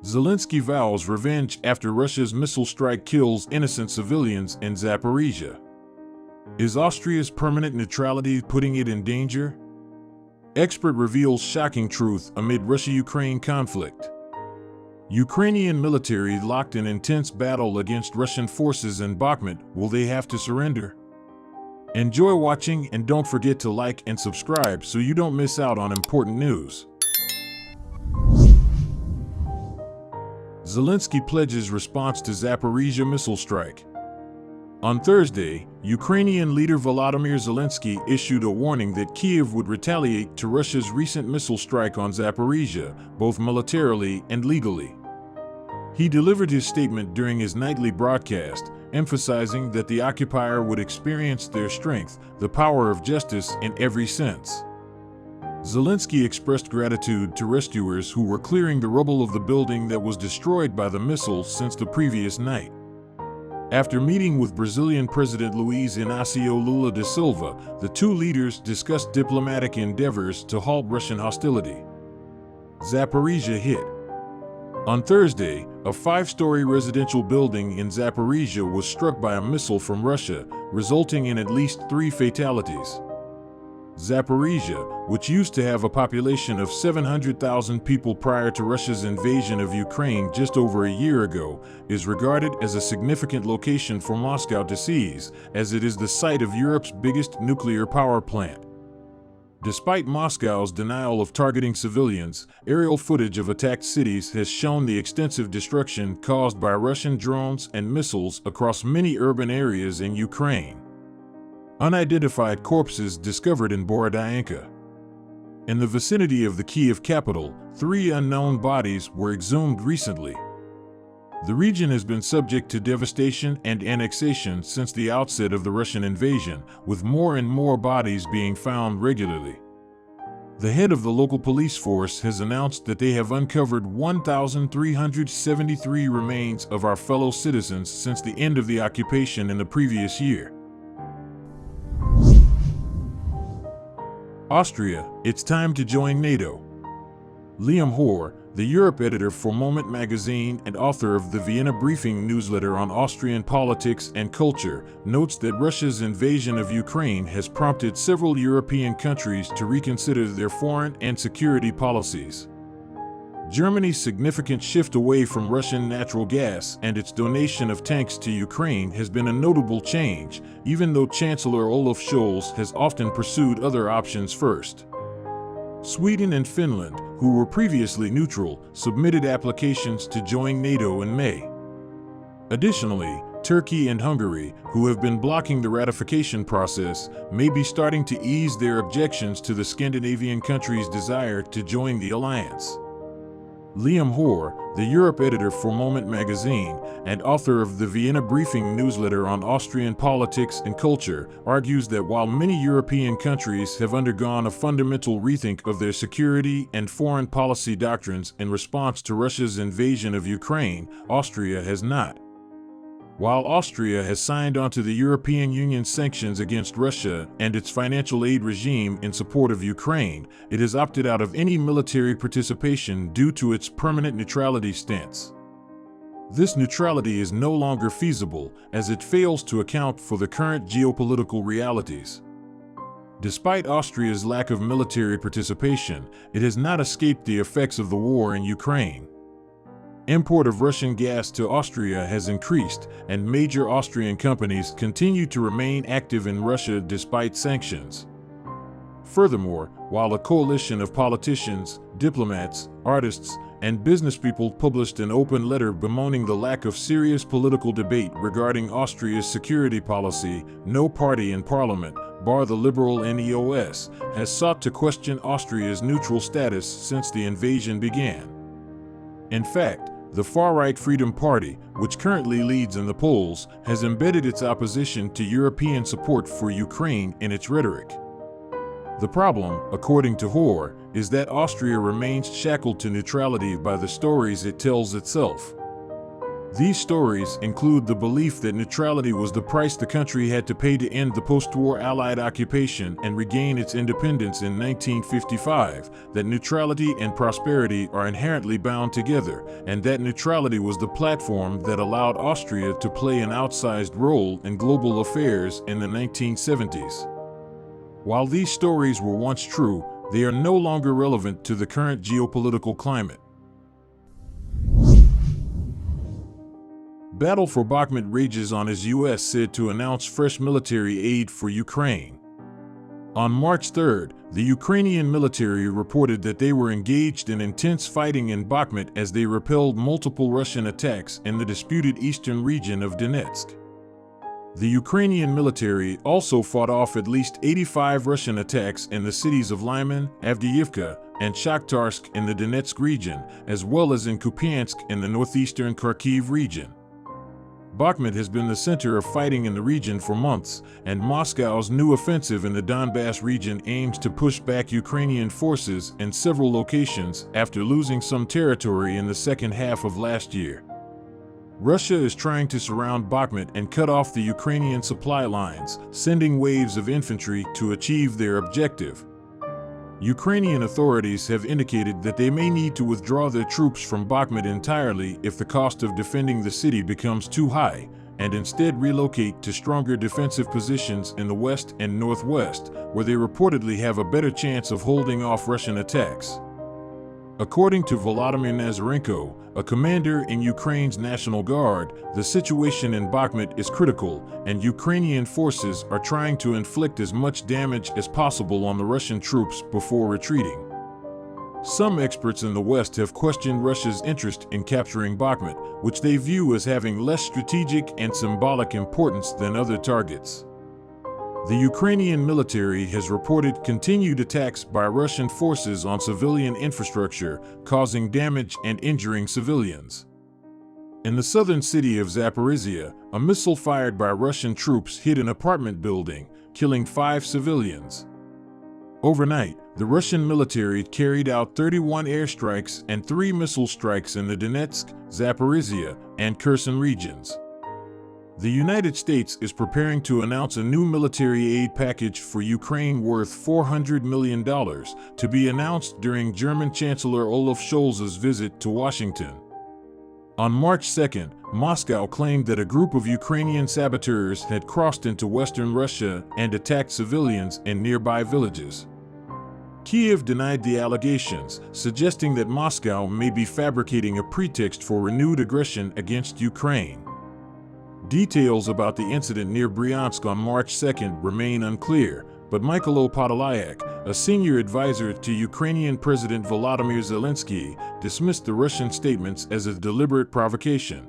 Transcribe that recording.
Zelensky vows revenge after Russia's missile strike kills innocent civilians in Zaporizhia. Is Austria's permanent neutrality putting it in danger? Expert reveals shocking truth amid Russia-Ukraine conflict. Ukrainian military locked in intense battle against Russian forces in Bakhmut. Will they have to surrender? Enjoy watching and don't forget to like and subscribe so you don't miss out on important news. Zelensky pledges response to Zaporizhia missile strike. On Thursday, Ukrainian leader Volodymyr Zelensky issued a warning that Kyiv would retaliate to Russia's recent missile strike on Zaporizhia, both militarily and legally. He delivered his statement during his nightly broadcast, emphasizing that the occupier would experience their strength, the power of justice in every sense. Zelensky expressed gratitude to rescuers who were clearing the rubble of the building that was destroyed by the missile since the previous night. After meeting with Brazilian President Luiz Inácio Lula da Silva, the two leaders discussed diplomatic endeavors to halt Russian hostility. Zaporizhia hit. On Thursday, a five-story residential building in Zaporizhia was struck by a missile from Russia, resulting in at least 3 fatalities. Zaporizhia, which used to have a population of 700,000 people prior to Russia's invasion of Ukraine just over a year ago, is regarded as a significant location for Moscow to seize, as it is the site of Europe's biggest nuclear power plant. Despite Moscow's denial of targeting civilians, aerial footage of attacked cities has shown the extensive destruction caused by Russian drones and missiles across many urban areas in Ukraine. Unidentified corpses discovered in Borodyanka. In the vicinity of the Kyiv capital, 3 unknown bodies were exhumed recently. The region has been subject to devastation and annexation since the outset of the Russian invasion, with more and more bodies being found regularly. The head of the local police force has announced that they have uncovered 1,373 remains of our fellow citizens since the end of the occupation in the previous year. Austria, it's time to join NATO. Liam Hoare, the Europe editor for Moment magazine and author of the Vienna Briefing newsletter on Austrian politics and culture, notes that Russia's invasion of Ukraine has prompted several European countries to reconsider their foreign and security policies. Germany's significant shift away from Russian natural gas and its donation of tanks to Ukraine has been a notable change, even though Chancellor Olaf Scholz has often pursued other options first. Sweden and Finland, who were previously neutral, submitted applications to join NATO in May. Additionally, Turkey and Hungary, who have been blocking the ratification process, may be starting to ease their objections to the Scandinavian countries' desire to join the alliance. Liam Hoare, the Europe editor for Moment magazine and author of the Vienna Briefing newsletter on Austrian politics and culture, argues that while many European countries have undergone a fundamental rethink of their security and foreign policy doctrines in response to Russia's invasion of Ukraine, Austria has not. While Austria has signed onto the European Union's sanctions against Russia and its financial aid regime in support of Ukraine, it has opted out of any military participation due to its permanent neutrality stance. This neutrality is no longer feasible, as it fails to account for the current geopolitical realities. Despite Austria's lack of military participation, it has not escaped the effects of the war in Ukraine. Import of Russian gas to Austria has increased, and major Austrian companies continue to remain active in Russia despite sanctions. Furthermore, while a coalition of politicians, diplomats, artists, and businesspeople published an open letter bemoaning the lack of serious political debate regarding Austria's security policy, no party in parliament, bar the liberal NEOS, has sought to question Austria's neutral status since the invasion began. In fact, the far-right Freedom Party, which currently leads in the polls, has embedded its opposition to European support for Ukraine in its rhetoric. The problem, according to Hoare, is that Austria remains shackled to neutrality by the stories it tells itself. These stories include the belief that neutrality was the price the country had to pay to end the post-war Allied occupation and regain its independence in 1955, that neutrality and prosperity are inherently bound together, and that neutrality was the platform that allowed Austria to play an outsized role in global affairs in the 1970s. While these stories were once true, they are no longer relevant to the current geopolitical climate. Battle for Bakhmut rages on as U.S. said to announce fresh military aid for Ukraine. On March 3rd, the Ukrainian military reported that they were engaged in intense fighting in Bakhmut as they repelled multiple Russian attacks in the disputed eastern region of Donetsk. The Ukrainian military also fought off at least 85 Russian attacks in the cities of Lyman, Avdiivka, and Shakhtarsk in the Donetsk region, as well as in Kupiansk in the northeastern Kharkiv region. Bakhmut has been the center of fighting in the region for months, and Moscow's new offensive in the Donbass region aims to push back Ukrainian forces in several locations after losing some territory in the second half of last year. Russia is trying to surround Bakhmut and cut off the Ukrainian supply lines, sending waves of infantry to achieve their objective. Ukrainian authorities have indicated that they may need to withdraw their troops from Bakhmut entirely if the cost of defending the city becomes too high, and instead relocate to stronger defensive positions in the west and northwest, where they reportedly have a better chance of holding off Russian attacks. According to Volodymyr Nazarenko, a commander in Ukraine's National Guard, the situation in Bakhmut is critical, and Ukrainian forces are trying to inflict as much damage as possible on the Russian troops before retreating. Some experts in the West have questioned Russia's interest in capturing Bakhmut, which they view as having less strategic and symbolic importance than other targets. The Ukrainian military has reported continued attacks by Russian forces on civilian infrastructure, causing damage and injuring civilians. In the southern city of Zaporizhia, a missile fired by Russian troops hit an apartment building, killing 5 civilians. Overnight, the Russian military carried out 31 airstrikes and 3 missile strikes in the Donetsk, Zaporizhia, and Kherson regions. The United States is preparing to announce a new military aid package for Ukraine worth $400 million, to be announced during German Chancellor Olaf Scholz's visit to Washington. On March 2nd, Moscow claimed that a group of Ukrainian saboteurs had crossed into western Russia and attacked civilians in nearby villages. Kiev denied the allegations, suggesting that Moscow may be fabricating a pretext for renewed aggression against Ukraine. Details about the incident near Bryansk on March 2nd remain unclear, but Mykola Podolyak, a senior advisor to Ukrainian President Volodymyr Zelensky, dismissed the Russian statements as a deliberate provocation.